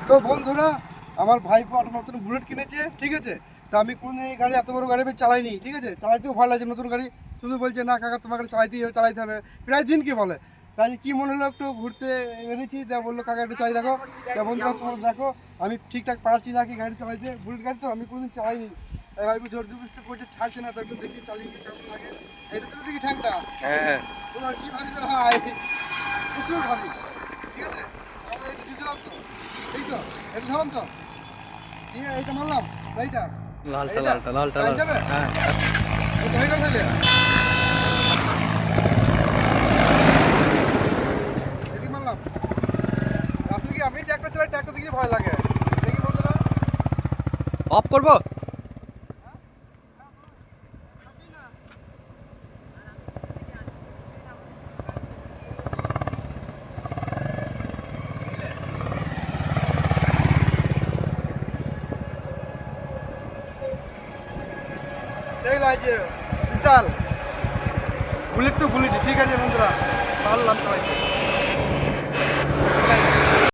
তো বন্ধুরা, আমার ভাইপো একটা নতুন বুলেট কিনেছে, ঠিক আছে। তা আমি কোনো এই গাড়ি, এত বড় গাড়ি আমি চালাইনি, ঠিক আছে। চালাইতেও ভালো লাগছে নতুন গাড়ি। শুধু বলছে না কাকা তোমার গাড়ি চালাইতে হবে প্রায় দিন, কি বলে। তাই কি মনে হলো একটু ঘুরতে এনেছি, তা বললো কাকা একটু চালাই দেখো। তা বন্ধুরা তোমরা দেখো আমি ঠিকঠাক পারছি নাকি গাড়ি চালাইতে। বুলেট গাড়ি তো আমি কোনোদিন চালাইনি, তাই ভাইপো জোর জবরদস্তি করছে, ছাড়ছে না। তো একটু দেখি চালিয়ে কেমন লাগে। এটা তো দেখি ঠ্যাংটা, হ্যাঁ তোমার কি ভারী রে ভাই, প্রচুর ভারী, ঠিক আছে। আমাদের একটু দিতে তো, এই তো এটা ধরুন তো, দিয়ে এইটা মারলাম, এইটা লালটা এইটা লালটা লালটা গাড়ি লালটা যাবে, হ্যাঁ এই তো হয়ে গেল থেকে এদিকে মারলাম। আসলে কি আমি ট্র্যাক্টর চালাই, ট্র্যাক্টর দিকে ভয় লাগে। দেখি বন্ধুরা, অফ করবো। সেই লাগছে বিশাল বুলেট, তো বুলেটই, ঠিক আছে বন্ধুরা, পারলাম চালাইতে।